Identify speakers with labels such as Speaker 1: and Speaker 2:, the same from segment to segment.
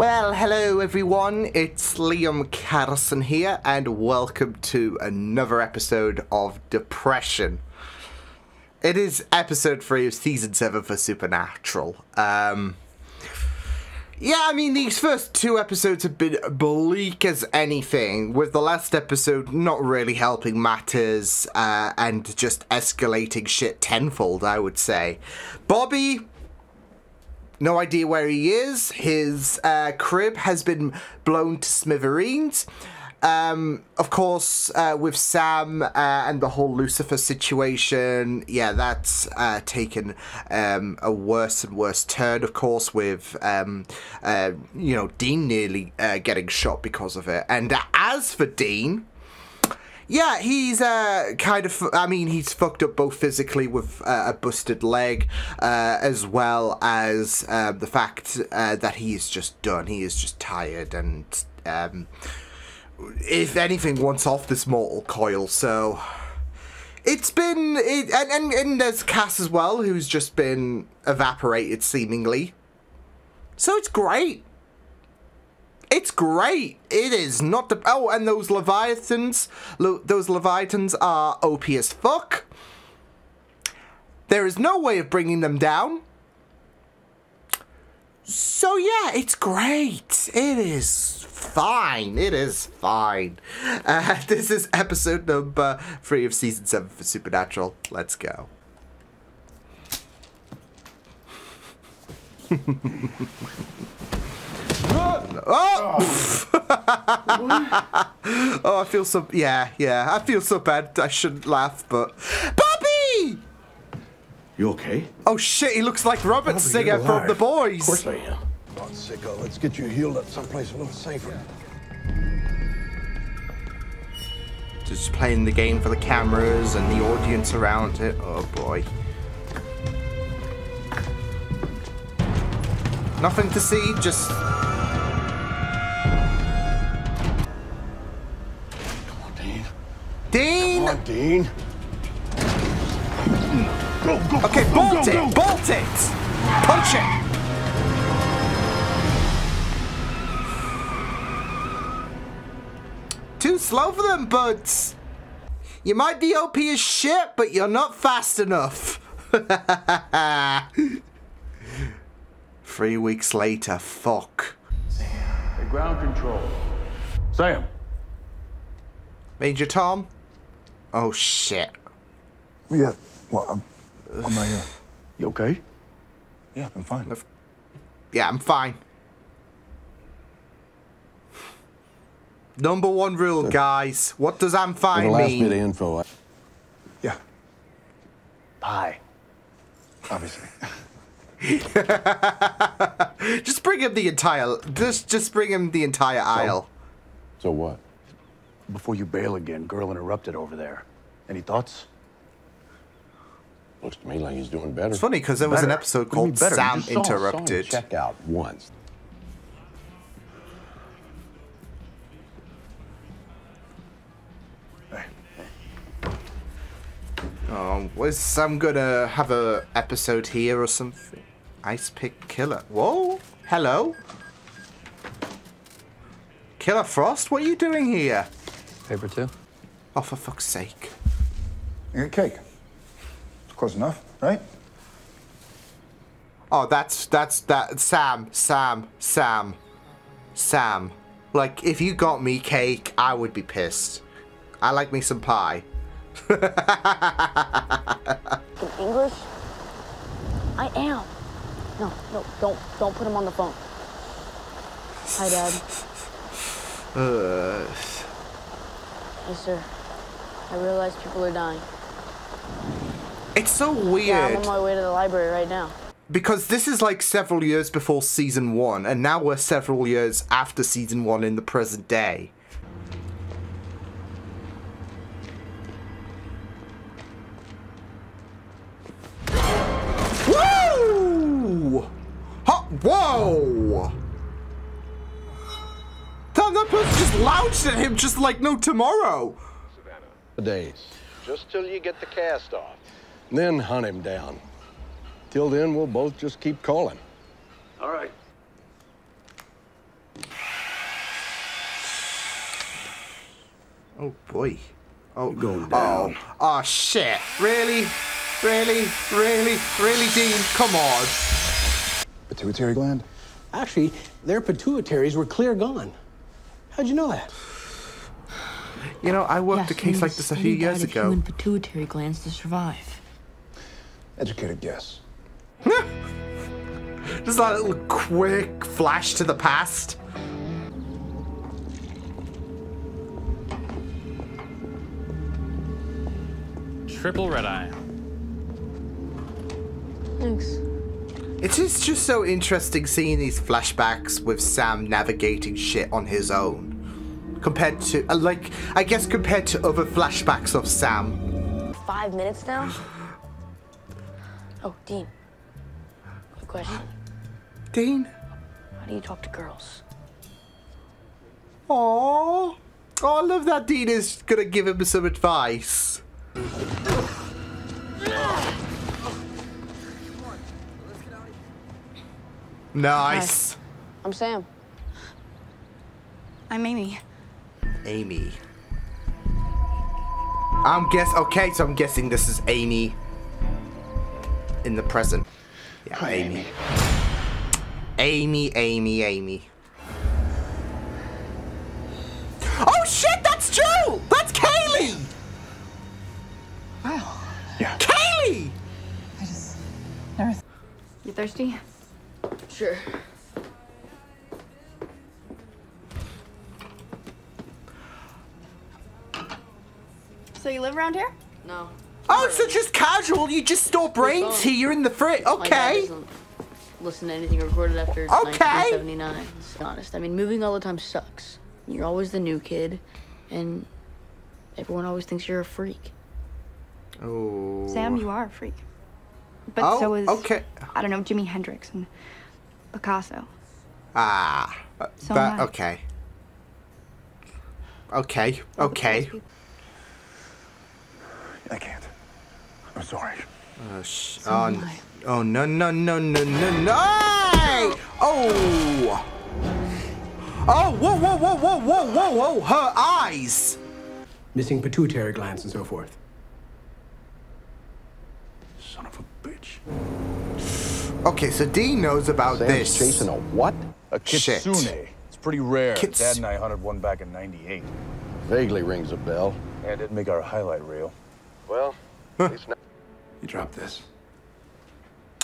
Speaker 1: Well, hello everyone, it's Liam Carson here, and welcome to another episode of Depression. It is episode 3 of season 7 for Supernatural. Yeah, I mean, these first 2 episodes have been bleak as anything, with the last episode not really helping matters, and just escalating shit tenfold, I would say. Bobby, no idea where he is. His crib has been blown to smithereens. Of course, with Sam and the whole Lucifer situation, yeah, that's taken a worse and worse turn, of course, with, you know, Dean nearly getting shot because of it. And as for Dean, yeah, he's kind of, I mean, he's fucked up both physically with a busted leg, as well as the fact that he is just done. He is just tired and, if anything, wants off this mortal coil. So it's been, and there's Cass as well, who's just been evaporated seemingly. So it's great. It's great. It is not the... Oh, and those Leviathans. Those Leviathans are OP as fuck. There is no way of bringing them down. So, yeah, it's great. It is fine. It is fine. This is episode number 3 of season 7 for Supernatural. Let's go. Oh! Oh, I feel so... Yeah, I feel so bad. I shouldn't laugh, but... Bobby!
Speaker 2: You okay?
Speaker 1: Oh, shit, he looks like Robert Singer from The Boys.
Speaker 2: Of course I am.
Speaker 3: Come on, sicko, let's get you healed up someplace a little safer.
Speaker 1: Just playing the game for the cameras and the audience around it. Oh, boy. Nothing to see, just... Dean!
Speaker 3: Come on, Dean. Go,
Speaker 1: okay, bolt it! Bolt it! Punch it! Too slow for them, buds. You might be OP as shit, but you're not fast enough. 3 weeks later, fuck.
Speaker 2: Hey, ground control. Sam.
Speaker 1: Major Tom? Oh, shit.
Speaker 3: Yeah, well, I'm right here.
Speaker 2: You okay?
Speaker 3: Yeah, I'm fine.
Speaker 1: Yeah, I'm fine. Number 1 rule, guys. What does I'm fine
Speaker 3: the last
Speaker 1: mean?
Speaker 3: bit of info. Yeah.
Speaker 2: Pie.
Speaker 3: Obviously.
Speaker 1: Just bring him the entire... Just bring him the entire aisle.
Speaker 3: So what?
Speaker 2: Before you bail again, girl interrupted over there. Any thoughts?
Speaker 3: Looks to me like he's doing better.
Speaker 1: It's funny because there was an episode called Sam Interrupted.
Speaker 3: Check out once.
Speaker 1: Oh, was Sam gonna have a episode here or something? Ice Pick Killer. Whoa, hello. Killer Frost, what are you doing here?
Speaker 4: Paper 2?
Speaker 1: Oh, for fuck's sake.
Speaker 3: You get cake. It's close enough, right?
Speaker 1: Oh, that's Sam. Like, if you got me cake, I would be pissed. I like me some pie.
Speaker 5: In English? I am. No, don't put him on the phone. Hi, Dad. Hey, sir. I realize people are dying.
Speaker 1: It's so weird.
Speaker 5: Yeah, I'm on my way to the library right now.
Speaker 1: Because this is like several years before season 1, and now we're several years after season 1 in the present day. Woo! Whoa! Damn, that person just lounged at him just like no tomorrow.
Speaker 3: Days. Just till you get the cast off. Then hunt him down. Till then, we'll both just keep calling.
Speaker 2: All right.
Speaker 1: Oh boy. Oh,
Speaker 2: Going down.
Speaker 1: Oh shit. Really? Really? Really? Really, Dean? Come on.
Speaker 2: Pituitary gland?
Speaker 4: Actually, their pituitaries were clear gone. How'd you know that?
Speaker 1: You know, I worked a case like this a few years ago.
Speaker 5: Human pituitary glands to survive.
Speaker 2: Educated guess.
Speaker 1: Just that little quick flash to the past.
Speaker 6: Triple red eye.
Speaker 5: Thanks.
Speaker 1: It is just so interesting seeing these flashbacks with Sam navigating shit on his own. Compared to, like, I guess compared to other flashbacks of Sam.
Speaker 5: 5 minutes now? Oh, Dean. Quick question.
Speaker 1: Dean?
Speaker 5: How do you talk to girls?
Speaker 1: Aww. Oh, I love that Dean is gonna give him some advice. Nice.
Speaker 5: Hi. I'm Sam.
Speaker 7: I'm Amy.
Speaker 1: Amy. Okay, so I'm guessing this is Amy in the present. Yeah,
Speaker 2: Hi,
Speaker 1: Amy. Amy. Oh shit, that's Joe! That's Kaylee!
Speaker 7: Wow.
Speaker 2: Yeah.
Speaker 1: Kaylee!
Speaker 7: I just never. You thirsty?
Speaker 5: Sure.
Speaker 7: So you live around here?
Speaker 5: No.
Speaker 1: Oh, so just casual, you just store brains here in the fridge.
Speaker 5: My dad
Speaker 1: Okay.
Speaker 5: doesn't listen to anything recorded after
Speaker 1: Okay.
Speaker 5: 1979. To be honest, I mean, moving all the time sucks. You're always the new kid, and everyone always thinks you're a freak.
Speaker 1: Oh.
Speaker 7: Sam, you are a freak. But
Speaker 1: Oh,
Speaker 7: so is,
Speaker 1: okay.
Speaker 7: I don't know, Jimi Hendrix and Picasso.
Speaker 1: Ah.
Speaker 7: So
Speaker 1: But,
Speaker 7: am I.
Speaker 1: okay. Okay.
Speaker 7: All the
Speaker 1: Okay.
Speaker 7: coolest people.
Speaker 2: I can't. I'm sorry.
Speaker 7: So am I.
Speaker 1: Oh, no. Hey! Oh! Oh, whoa. Her eyes.
Speaker 4: Missing pituitary glands and so forth.
Speaker 2: Son of a bitch.
Speaker 1: Okay, so Dean knows about
Speaker 3: Sam's
Speaker 1: this.
Speaker 3: chasing a what?
Speaker 2: A
Speaker 1: Shit.
Speaker 2: kitsune. It's pretty rare.
Speaker 1: Kits-
Speaker 2: Dad and I hunted one back in '98.
Speaker 3: Vaguely rings a bell.
Speaker 2: Yeah, it didn't make our highlight reel.
Speaker 3: Well, at least now.
Speaker 2: You dropped this.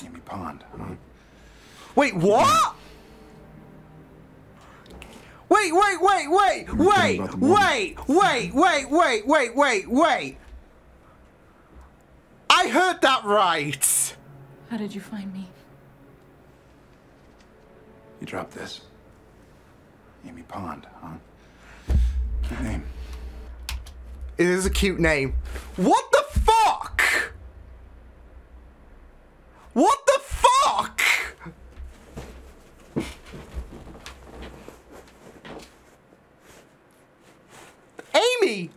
Speaker 2: Amy Pond, huh?
Speaker 1: Wait, what? Wait. I heard that right.
Speaker 7: How did you find me?
Speaker 2: You dropped this. Amy Pond, huh? Cute name.
Speaker 1: It is a cute name. What the fuck? What the fuck? Amy!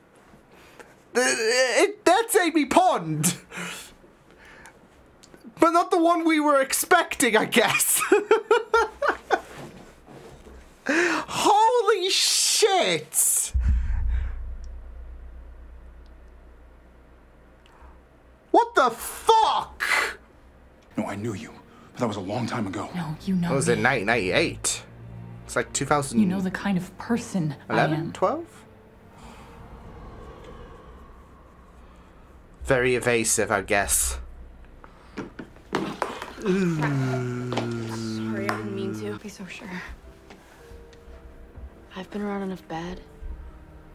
Speaker 1: That's Amy Pond. But not the one we were expecting, I guess. Holy shit! What the fuck?
Speaker 2: No, I knew you, but that was a long time ago.
Speaker 8: No, you know
Speaker 1: What was it,
Speaker 8: me.
Speaker 1: 1998? It's like 2011,
Speaker 8: You know the kind of person I am.
Speaker 1: 12? Very evasive, I guess.
Speaker 5: Sorry, I didn't mean to.
Speaker 7: Be so sure.
Speaker 5: I've been around enough bad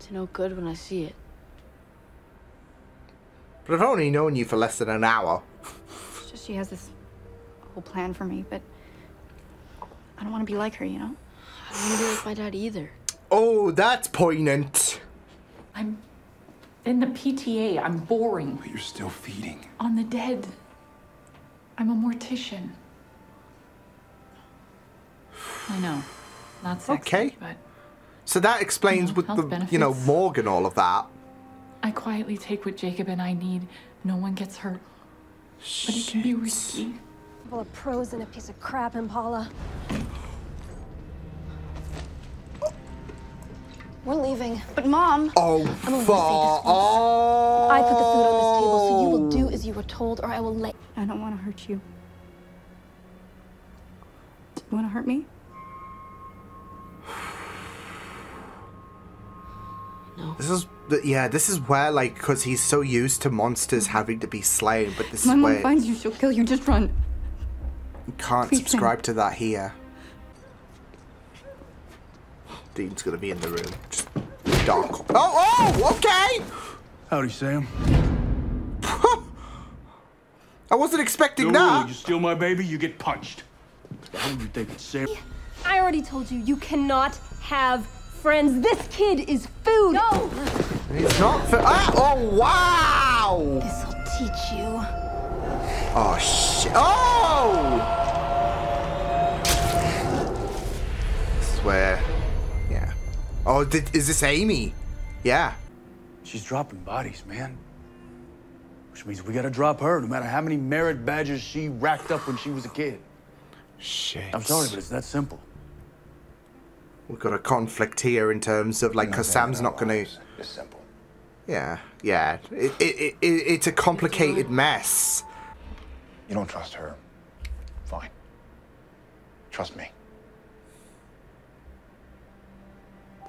Speaker 5: to know good when I see it.
Speaker 1: But I've only known you for less than an hour.
Speaker 7: It's just she has this whole plan for me, but I don't want to be like her, you know?
Speaker 5: I don't want to be like my dad either.
Speaker 1: Oh, that's poignant.
Speaker 8: I'm in the PTA. I'm boring.
Speaker 2: But you're still feeding.
Speaker 8: On the dead. I'm a mortician. I know. Not sexy,
Speaker 1: Okay.
Speaker 8: but
Speaker 1: So that explains
Speaker 8: You know,
Speaker 1: with
Speaker 8: health
Speaker 1: the, you know,
Speaker 8: benefits.
Speaker 1: morgue and all of that.
Speaker 8: I quietly take what Jacob and I need. No one gets hurt. But it can be risky.
Speaker 9: Full of pros and a piece of crap, Impala.
Speaker 7: We're leaving. But Mom...
Speaker 1: Oh,
Speaker 7: I'm only
Speaker 1: fuck.
Speaker 7: gonna say this once.
Speaker 1: Oh.
Speaker 7: I put the food on this table, so you will do as you were told, or I will let... I don't want to hurt you. Do you want to hurt me?
Speaker 5: No.
Speaker 1: This is where, like, because he's so used to monsters having to be slain, but this
Speaker 7: My
Speaker 1: is
Speaker 7: mom
Speaker 1: where
Speaker 7: finds you, she'll kill you. Just run.
Speaker 1: you can't
Speaker 7: Please,
Speaker 1: subscribe to that here. Dean's gonna be in the room. Just dark. Oh, okay!
Speaker 2: Howdy, Sam.
Speaker 1: I wasn't expecting
Speaker 2: No,
Speaker 1: that.
Speaker 2: you steal my baby, you get punched. How do you think it's Sam?
Speaker 9: I already told you, you cannot have friends. This kid is food. No!
Speaker 1: He's not for. Oh, wow!
Speaker 7: This'll teach you.
Speaker 1: Oh, shit. Oh! I swear. Yeah. Oh, is this Amy? Yeah.
Speaker 2: She's dropping bodies, man. Which means we gotta drop her, no matter how many merit badges she racked up when she was a kid.
Speaker 1: Shit.
Speaker 2: I'm sorry, but it's that simple.
Speaker 1: We've got a conflict here in terms of, like, because Sam's not gonna.
Speaker 2: It's simple.
Speaker 1: Yeah, yeah. It's a complicated mess.
Speaker 2: You don't trust her. Fine. Trust me.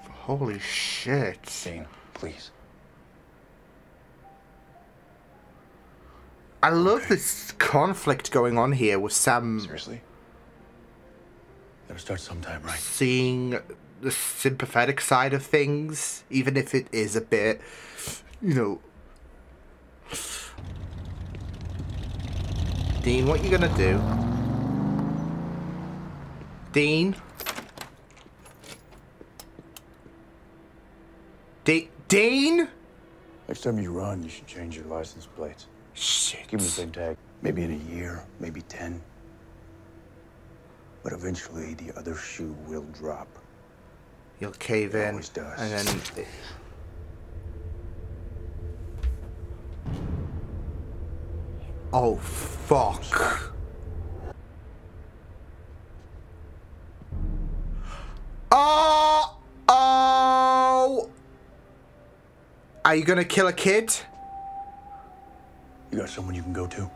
Speaker 1: Holy shit.
Speaker 2: Dean, please.
Speaker 1: I love this conflict going on here with Sam.
Speaker 2: Seriously? Gotta start sometime, right?
Speaker 1: Seeing the sympathetic side of things, even if it is a bit, you know. Dean, what you gonna do? Dean? Dean?
Speaker 2: Next time you run, you should change your license plates.
Speaker 1: Shit.
Speaker 2: Give them the same tag. Maybe in a year, maybe 10. But eventually, the other shoe will drop.
Speaker 1: You'll cave
Speaker 2: It
Speaker 1: in,
Speaker 2: always does.
Speaker 1: and then. Oh, fuck. Oh! Oh! Are you gonna kill a kid?
Speaker 2: You got someone you can go to?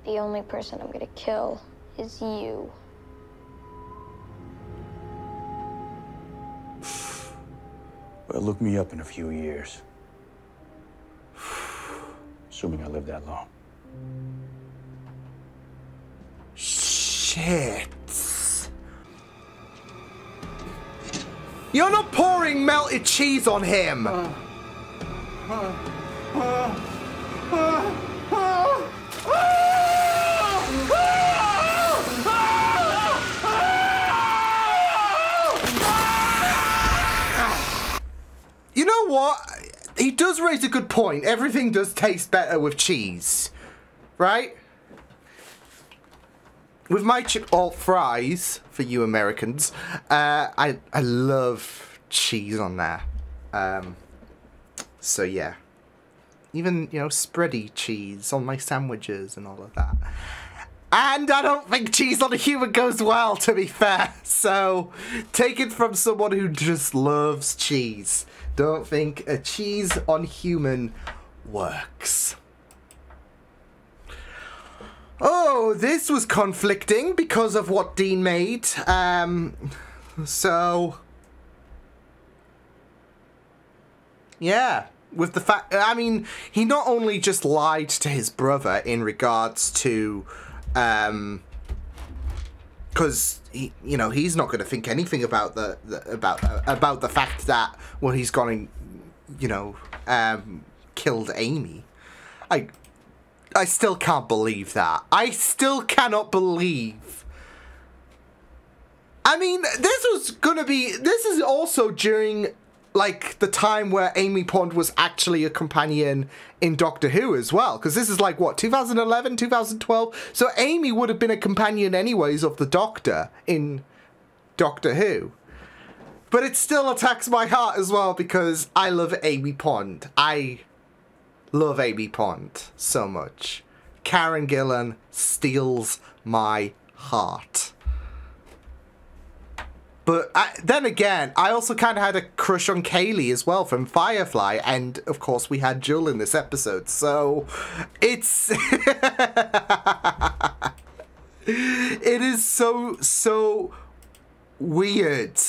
Speaker 10: The only person I'm gonna kill is you.
Speaker 2: Well, look me up in a few years. Assuming I live that long.
Speaker 1: Shit. You're not pouring melted cheese on him! You know what? He does raise a good point. Everything does taste better with cheese. Right? With my fries, for you Americans, I love cheese on there. So yeah. Even, you know, spready cheese on my sandwiches and all of that. And I don't think cheese on a human goes well, to be fair. So, take it from someone who just loves cheese. Don't think a cheese on human works. Oh, this was conflicting because of what Dean made. So... yeah. With the fact... I mean, he not only just lied to his brother in regards to... because he, you know, he's not going to think anything about about the fact that, well, he's gone and, you know, killed Amy. I still can't believe that. I still cannot believe. I mean, this is also during, like, the time where Amy Pond was actually a companion in Doctor Who as well. Because this is like, what, 2011, 2012? So Amy would have been a companion anyways of the Doctor in Doctor Who. But it still attacks my heart as well because I love Amy Pond. I love Amy Pond so much. Karen Gillan steals my heart. but then again, I also kind of had a crush on Kaylee as well from Firefly, and of course we had Jewel in this episode, so it's... It is so weird.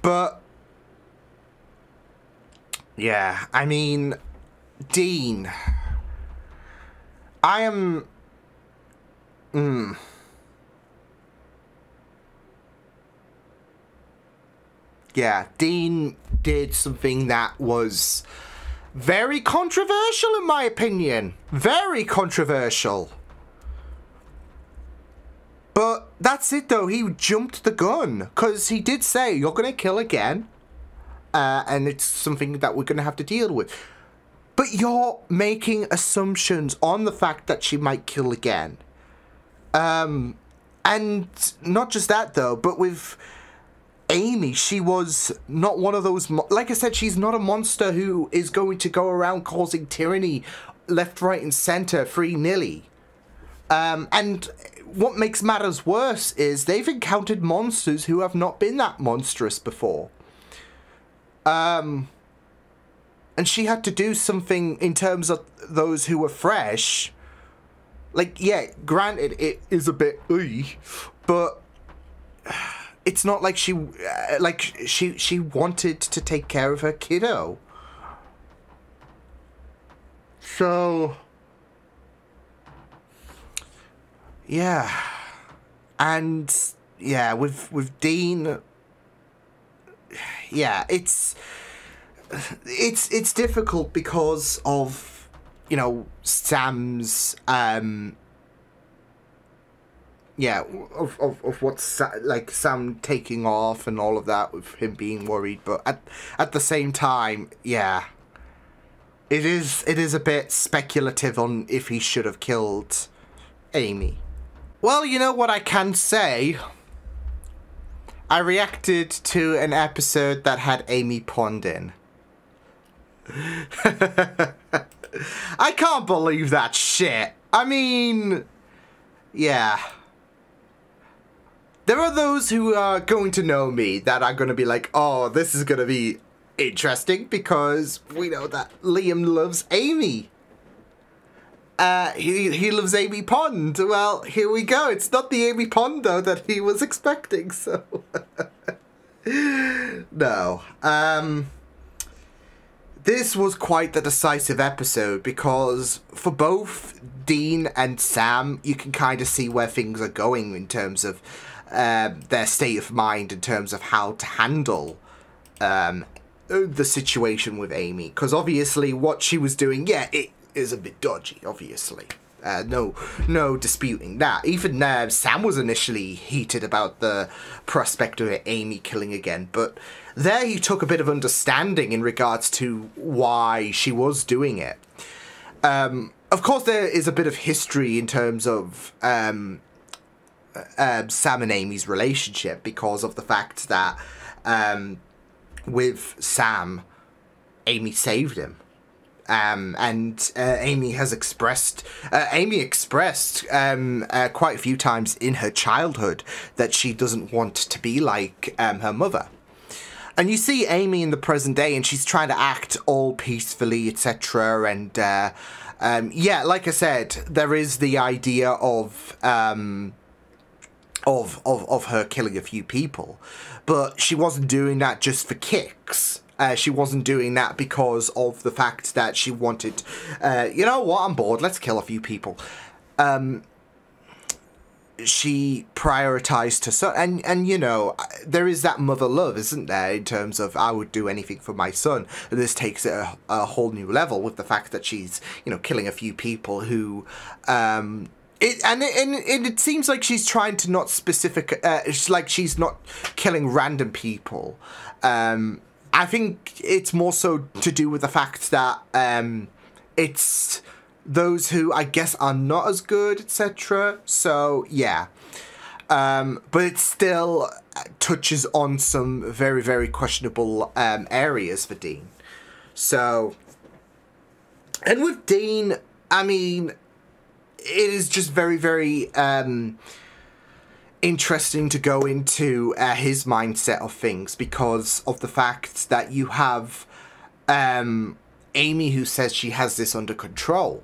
Speaker 1: But yeah, I mean, Dean. I am yeah, Dean did something that was very controversial in my opinion. Very controversial. But that's it though, he jumped the gun, because he did say, you're going to kill again, and it's something that we're going to have to deal with. But you're making assumptions on the fact that she might kill again. And not just that though, but with Amy, she was not one of those, like I said, she's not a monster who is going to go around causing tyranny left, right and centre free-nilly. And what makes matters worse is they've encountered monsters who have not been that monstrous before. And she had to do something in terms of those who were fresh. Like, yeah, granted, it is a bit but it's not like she wanted to take care of her kiddo. So yeah, and yeah, with Dean, yeah, it's difficult because of, you know, Sam's yeah, of what's like Sam taking off and all of that, with him being worried, but at the same time, yeah, it is a bit speculative on if he should have killed Amy. Well, you know what I can say? I reacted to an episode that had Amy Pond in. I can't believe that shit. I mean, yeah. There are those who are going to know me that are going to be like, oh, this is going to be interesting because we know that Liam loves Amy. He loves Amy Pond. Well, here we go. It's not the Amy Pond, though, that he was expecting, so... No. This was quite the decisive episode because for both Dean and Sam, you can kind of see where things are going in terms of their state of mind, in terms of how to handle the situation with Amy. Because obviously what she was doing, yeah, it is a bit dodgy, obviously. No disputing that. Even Sam was initially heated about the prospect of Amy killing again, but there he took a bit of understanding in regards to why she was doing it. Of course, there is a bit of history in terms of Sam and Amy's relationship because of the fact that with Sam, Amy saved him. And Amy expressed quite a few times in her childhood that she doesn't want to be like her mother. And you see Amy in the present day, and she's trying to act all peacefully, etc. And yeah, like I said, there is the idea of her killing a few people, but she wasn't doing that just for kicks. She wasn't doing that because of the fact that she wanted, you know what, I'm bored, let's kill a few people. She prioritized her son, and you know, there is that mother love, isn't there, in terms of I would do anything for my son. And this takes it a whole new level with the fact that she's, you know, killing a few people who, it seems like she's trying to not specific, it's like she's not killing random people. I think it's more so to do with the fact that it's those who I guess are not as good, etc. So yeah, but it still touches on some very, very questionable areas for Dean. So, and with Dean, I mean, it is just very, very interesting to go into his mindset of things because of the fact that you have Amy who says she has this under control.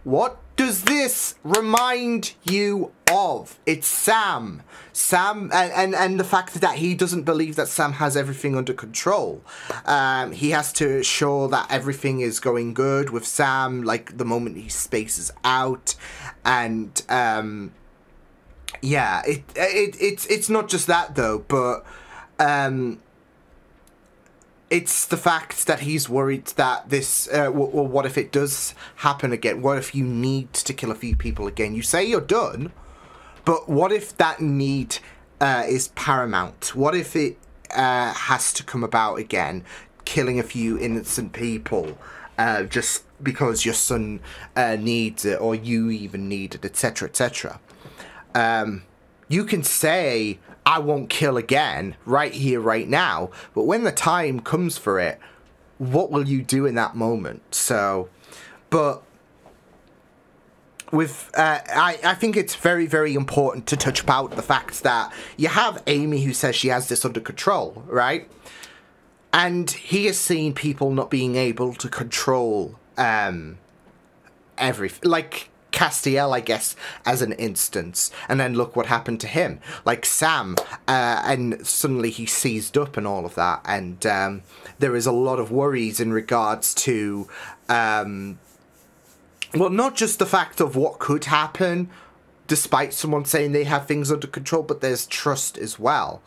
Speaker 1: What does this remind you of? It's Sam. Sam, and the fact that he doesn't believe that Sam has everything under control. He has to ensure that everything is going good with Sam, like the moment he spaces out. And, yeah, it's not just that though, but, it's the fact that he's worried that this, well, what if it does happen again? What if you need to kill a few people again? You say you're done, but what if that need is paramount? What if it has to come about again, killing a few innocent people just because your son needs it, or you even need it, etc., etc.? You can say, I won't kill again, right here, right now. But when the time comes for it, what will you do in that moment? So, but with, I think it's very, very important to touch about the fact that you have Amy who says she has this under control, right? And he has seen people not being able to control everything. Like Castiel, I guess, as an instance, and then look what happened to him, like Sam, and suddenly he seized up and all of that, and there is a lot of worries in regards to, well, not just the fact of what could happen, despite someone saying they have things under control, but there's trust as well.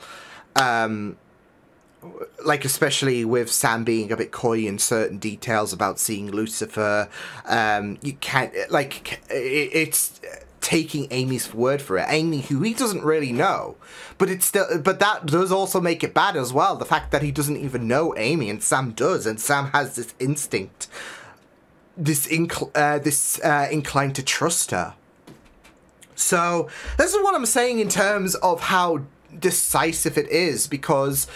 Speaker 1: Like, especially with Sam being a bit coy in certain details about seeing Lucifer, you can't, like, it's taking Amy's word for it. Amy, who he doesn't really know, but it's still, but that does also make it bad as well. The fact that he doesn't even know Amy, and Sam does, and Sam has this instinct, this inclined to trust her. So this is what I'm saying in terms of how decisive it is, because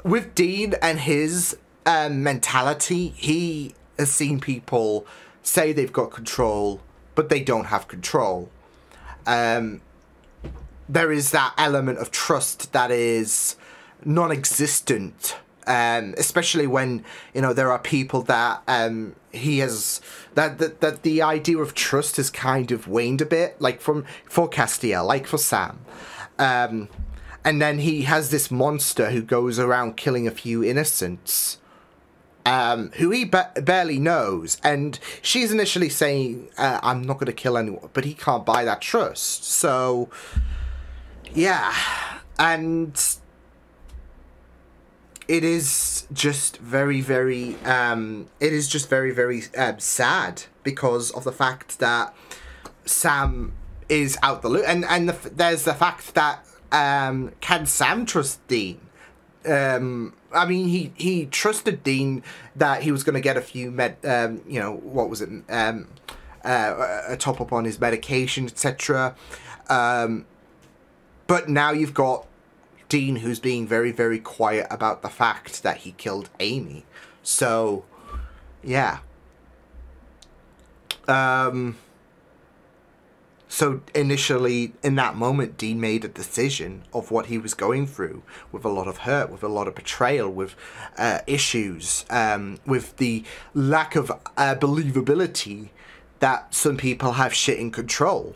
Speaker 1: with Dean and his mentality, he has seen people say they've got control, but they don't have control. There is that element of trust that is non-existent, especially when, you know, there are people that he has, that the idea of trust has kind of waned a bit, like for Castiel, like for Sam. And then he has this monster who goes around killing a few innocents, who he barely knows. And she's initially saying, I'm not going to kill anyone, but he can't buy that trust. So, yeah. And it is just very, very, sad because of the fact that Sam is out the loop. And there's the fact that, can Sam trust Dean? I mean, he trusted Dean that he was going to get a few you know, what was it, a top up on his medication, etc. But now you've got Dean who's being very, very quiet about the fact that he killed Amy. So, yeah. So initially, in that moment, Dean made a decision of what he was going through, with a lot of hurt, with a lot of betrayal, with issues, with the lack of believability that some people have shit in control.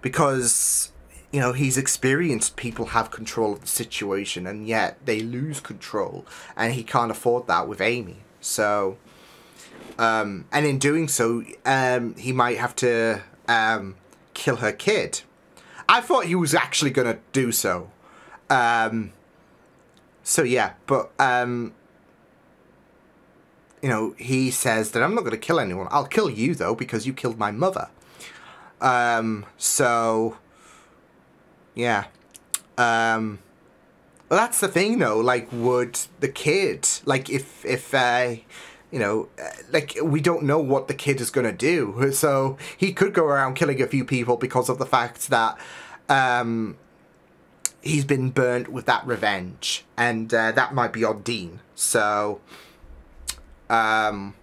Speaker 1: Because, you know, he's experienced people have control of the situation, and yet they lose control, and he can't afford that with Amy. So, and in doing so, he might have to kill her kid. I thought he was actually going to do so. So yeah, but, you know, he says that I'm not going to kill anyone. I'll kill you, though, because you killed my mother. So, yeah. Well, that's the thing, though. Like, would the kid, like, if you know, like, we don't know what the kid is going to do. So he could go around killing a few people because of the fact that he's been burnt with that revenge. And that might be on Dean. So, but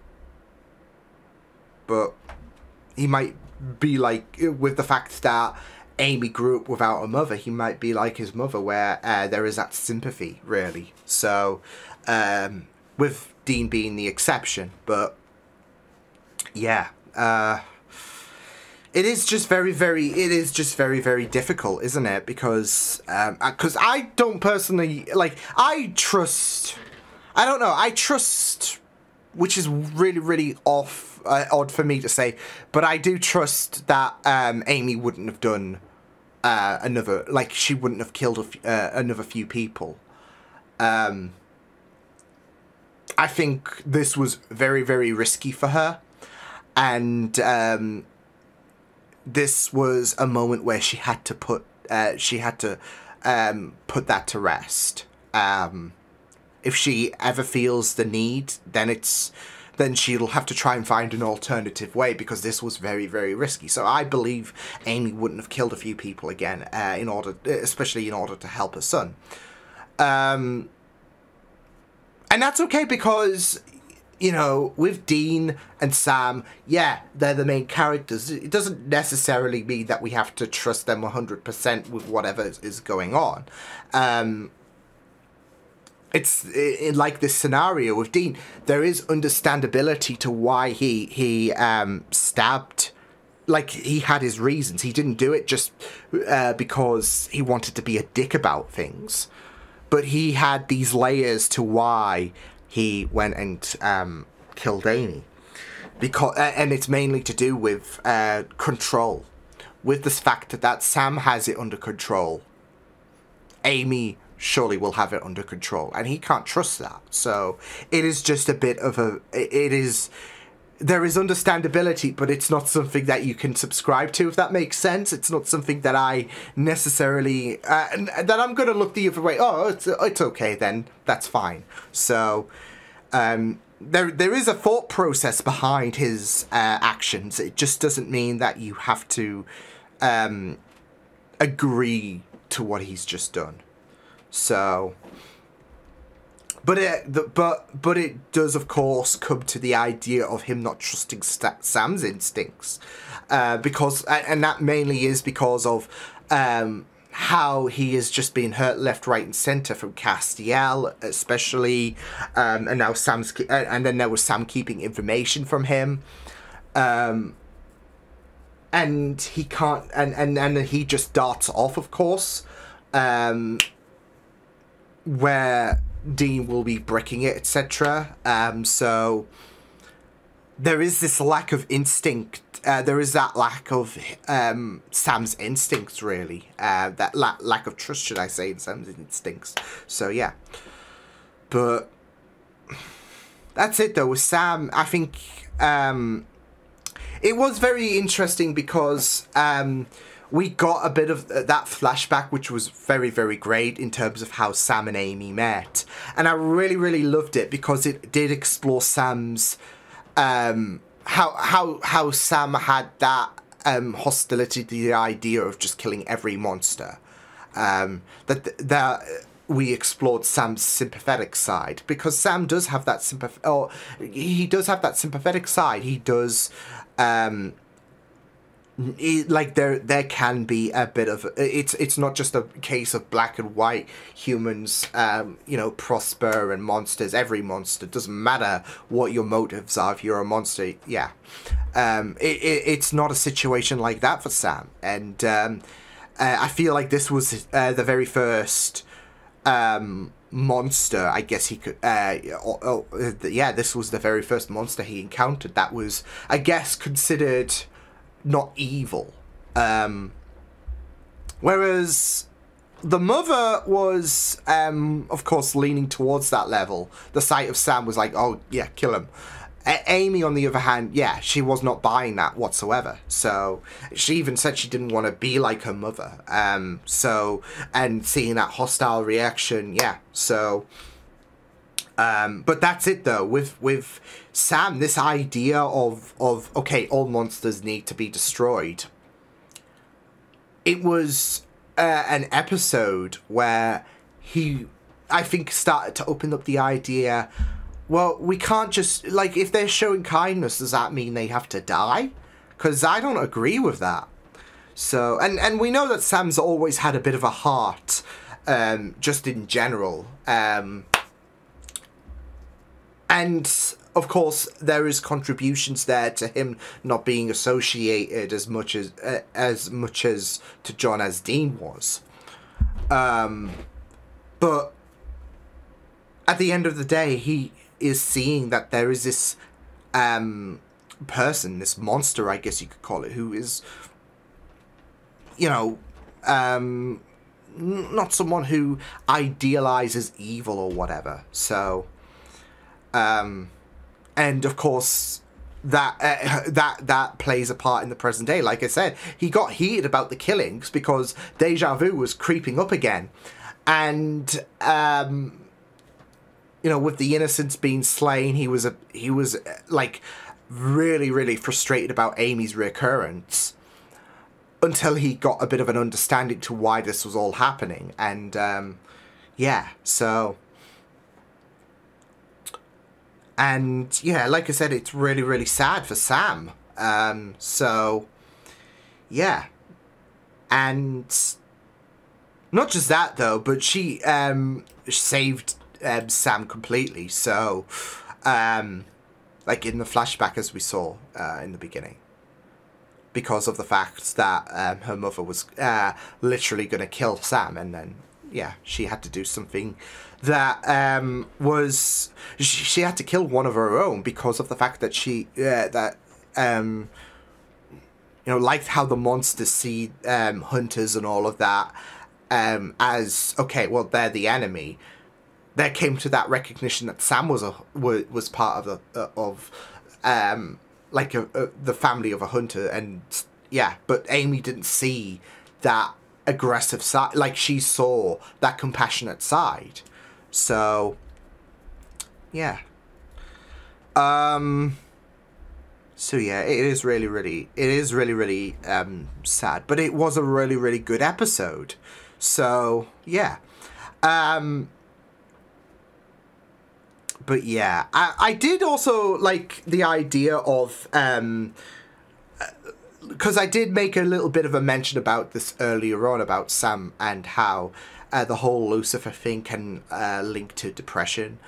Speaker 1: he might be like, with the fact that Amy grew up without a mother, he might be like his mother, where there is that sympathy, really. So, with Dean being the exception, but yeah, it is just very, very difficult, isn't it? Because I don't personally, like, I trust, which is really odd for me to say, but I do trust that Amy wouldn't have done she wouldn't have killed another few people. I think this was very, very risky for her, and this was a moment where she had to put that to rest. If she ever feels the need, then she'll have to try and find an alternative way, because this was very, very risky. So I believe Amy wouldn't have killed a few people again, especially in order to help her son. And that's okay, because, you know, with Dean and Sam, yeah, they're the main characters. It doesn't necessarily mean that we have to trust them 100% with whatever is going on. It's like this scenario with Dean. There is understandability to why he stabbed. Like, he had his reasons. He didn't do it just because he wanted to be a dick about things. But he had these layers to why he went and killed Amy. And it's mainly to do with control. With the fact that Sam has it under control, Amy surely will have it under control. And he can't trust that. So it is just a bit of a... There is understandability, but it's not something that you can subscribe to, if that makes sense. It's not something that I necessarily... that I'm going to look the other way. Oh, it's okay then. That's fine. So, there is a thought process behind his actions. It just doesn't mean that you have to agree to what he's just done. So... But it does, of course, come to the idea of him not trusting Sam's instincts, because that mainly is because of how he has just been hurt left, right, and centre from Castiel, especially, and now and then there was Sam keeping information from him, and he can't, and he just darts off, of course, where Dean will be bricking it, etc. So there is this lack of instinct. There is that lack of Sam's instincts, really. That lack of trust, should I say, in Sam's instincts. So yeah. But that's it, though. With Sam, I think it was very interesting because we got a bit of that flashback, which was very, very great in terms of how Sam and Amy met. And I really, really loved it because it did explore Sam's... how Sam had that hostility to the idea of just killing every monster. That we explored Sam's sympathetic side, because Sam does have that he does have that sympathetic side. He does... like there can be a bit of it's not just a case of black and white. Humans you know, prosper, and monsters, every monster, doesn't matter what your motives are. If you're a monster, yeah, it's not a situation like that for Sam. And I feel like this was the very first monster, I guess he could yeah, this was the very first monster he encountered that was, I guess, considered not evil. Whereas the mother was, of course, leaning towards that level. The sight of Sam was like, oh, yeah, kill him. Amy, on the other hand, yeah, she was not buying that whatsoever. So she even said she didn't want to be like her mother. So, and seeing that hostile reaction, yeah. So, but that's it, though. With Sam, this idea of okay, all monsters need to be destroyed. It was an episode where he, I think, started to open up the idea, well, we can't just, like, if they're showing kindness, does that mean they have to die? because I don't agree with that. So, and we know that Sam's always had a bit of a heart, just in general. And, of course, there is contributions there to him not being associated as much as to John as Dean was. But at the end of the day, he is seeing that there is this person, this monster, I guess you could call it, who is, you know, not someone who idealizes evil or whatever. So, and of course, that plays a part in the present day. Like I said, he got heated about the killings because deja vu was creeping up again, and you know, with the innocents being slain, he was like really, really frustrated about Amy's reoccurrence, until he got a bit of an understanding to why this was all happening. And yeah, so, and yeah, like I said, it's really, really sad for Sam. So yeah, and not just that though, but she saved Sam completely. So like in the flashback, as we saw in the beginning, because of the fact that her mother was literally going to kill Sam, and then yeah, she had to do something that was she had to kill one of her own because of the fact that she you know, liked how the monsters see hunters and all of that as, okay, well, they're the enemy. There came to that recognition that Sam was part of the family of a hunter, and yeah, but Amy didn't see that aggressive side. Like, she saw that compassionate side. So yeah. So yeah, it is really sad, but it was a really, really good episode. So yeah. But yeah, I did also like the idea of, because I did make a little bit of a mention about this earlier on, about Sam and how the whole Lucifer thing can link to depression.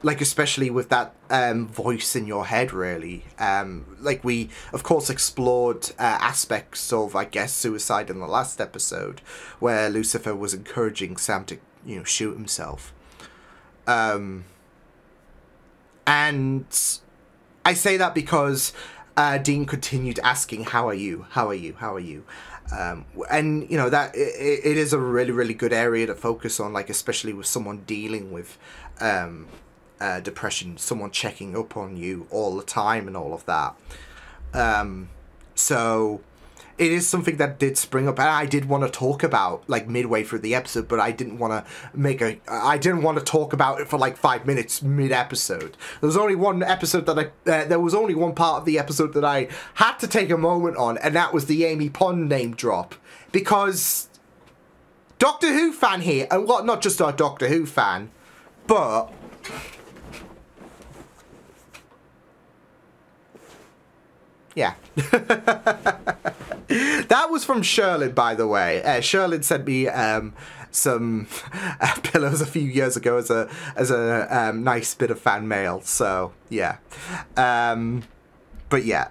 Speaker 1: Like, especially with that voice in your head, really. Like, we, of course, explored aspects of, I guess, suicide in the last episode, where Lucifer was encouraging Sam to, you know, shoot himself. And I say that because Dean continued asking, how are you? How are you? How are you? And, you know, that it is a really, really good area to focus on, like, especially with someone dealing with depression, someone checking up on you all the time and all of that. So it is something that did spring up, and I did want to talk about, like, midway through the episode, but I didn't want to I didn't want to talk about it for like 5 minutes mid-episode. There was only one episode that there was only one part of the episode that I had to take a moment on, and that was the Amy Pond name drop, because Doctor Who fan here, and well, not just our Doctor Who fan, but yeah. That was from Sherlyn, by the way. Sherlyn sent me some pillows a few years ago as a nice bit of fan mail. So yeah, but yeah,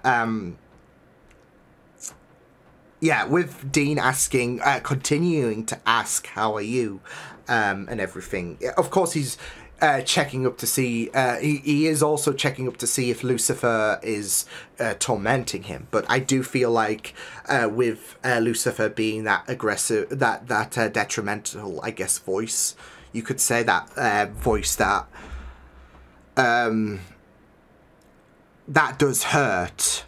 Speaker 1: yeah. With Dean asking, continuing to ask, "How are you?" And everything. Of course, he's checking up to see, he is also checking up to see if Lucifer is tormenting him. But I do feel like with Lucifer being that aggressive, that detrimental, I guess, voice, you could say, that voice that that does hurt.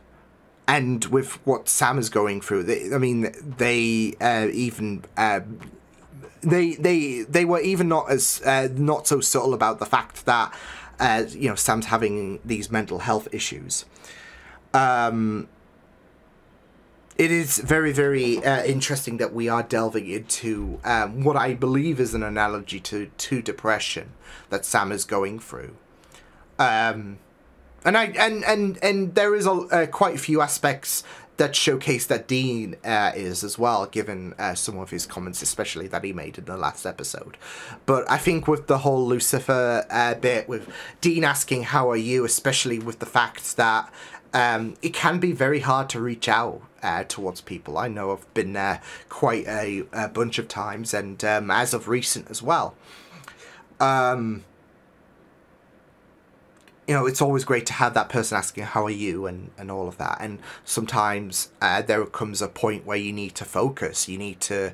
Speaker 1: And with what Sam is going through, I mean, they even they were even not as not so subtle about the fact that you know, Sam's having these mental health issues. It is very, very interesting that we are delving into what I believe is an analogy to depression that Sam is going through. And there is quite a few aspects that showcase that Dean is as well, given some of his comments, especially that he made in the last episode. But I think with the whole Lucifer bit, with Dean asking how are you, especially with the fact that it can be very hard to reach out towards people. I know I've been there quite a bunch of times, and as of recent as well. You know, it's always great to have that person asking how are you and all of that. And sometimes there comes a point where you need to focus. You need to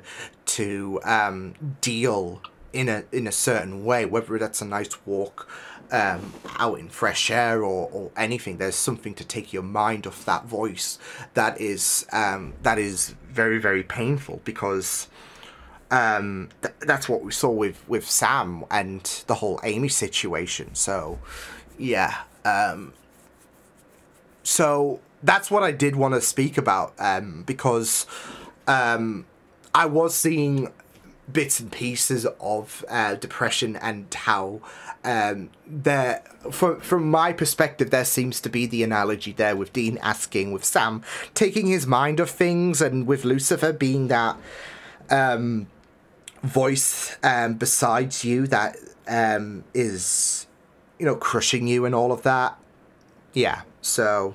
Speaker 1: deal in a certain way, whether that's a nice walk out in fresh air or anything. There's something to take your mind off that voice that is very, very painful, because that's what we saw with Sam and the whole Amy situation. So yeah, so that's what I did want to speak about, because I was seeing bits and pieces of depression, and how there, from my perspective, there seems to be the analogy there with Dean asking, with Sam taking his mind off things, and with Lucifer being that voice besides you that is, you know, crushing you and all of that. Yeah, so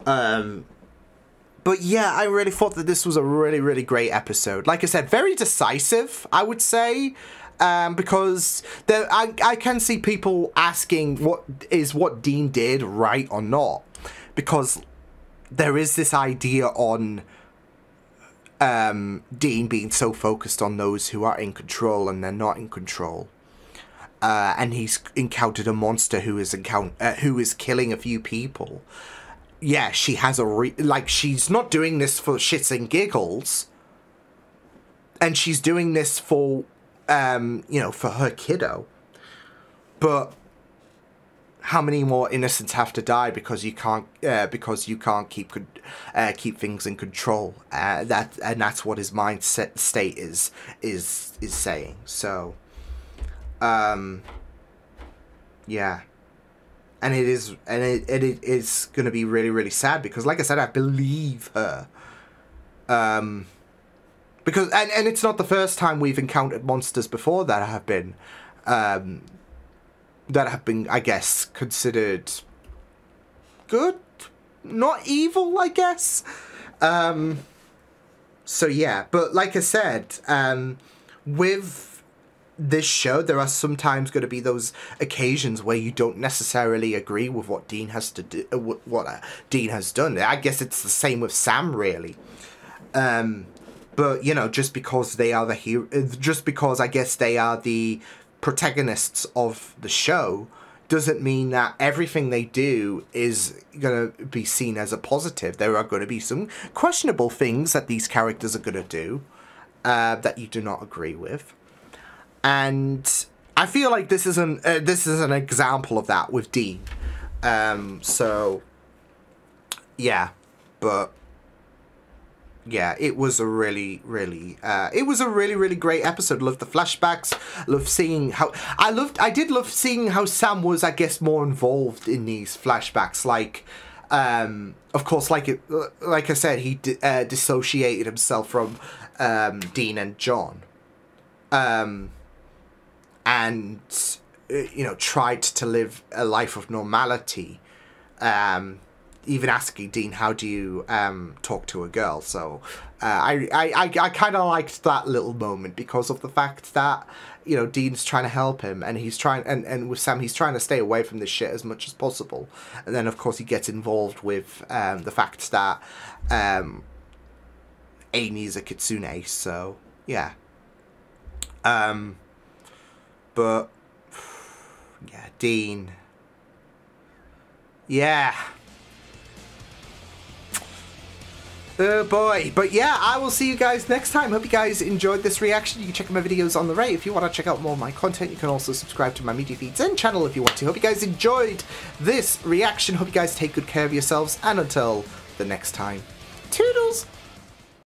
Speaker 1: but yeah, I really thought that this was a really, really great episode. Like I said, very decisive, I would say, because I can see people asking what Dean did right or not, because there is this idea on Dean being so focused on those who are in control and they're not in control. And he's encountered a monster who is killing a few people. Yeah, she has she's not doing this for shits and giggles, and she's doing this for you know, for her kiddo. But how many more innocents have to die because you can't keep things in control? That's what his mindset state is saying. So yeah, and it is going to be really, really sad, because like I said, I believe her, because and it's not the first time we've encountered monsters before that have been I guess considered good, not evil, I guess. So yeah, but like I said, with this show, there are sometimes going to be those occasions where you don't necessarily agree with what Dean has to do, what Dean has done. I guess it's the same with Sam, really. But you know, just because they are the hero, just because I guess they are the protagonists of the show, doesn't mean that everything they do is going to be seen as a positive. There are going to be some questionable things that these characters are going to do that you do not agree with. And I feel like this is an example of that with Dean. So yeah, but yeah, it was a really, really great episode. Loved the flashbacks. Loved seeing how I did love seeing how Sam was, I guess, more involved in these flashbacks. Like, of course, like I said, he dissociated himself from Dean and John. And you know, tried to live a life of normality, even asking Dean, how do you talk to a girl? So I kind of liked that little moment, because of the fact that, you know, Dean's trying to help him, and he's trying, and with Sam, he's trying to stay away from this shit as much as possible. And then of course he gets involved with the fact that Amy's a kitsune. So yeah. But yeah, Dean. Yeah. Oh boy. But yeah, I will see you guys next time. Hope you guys enjoyed this reaction. You can check out my videos on the right. If you want to check out more of my content, you can also subscribe to my media feeds and channel if you want to. Hope you guys enjoyed this reaction. Hope you guys take good care of yourselves. And until the next time, toodles!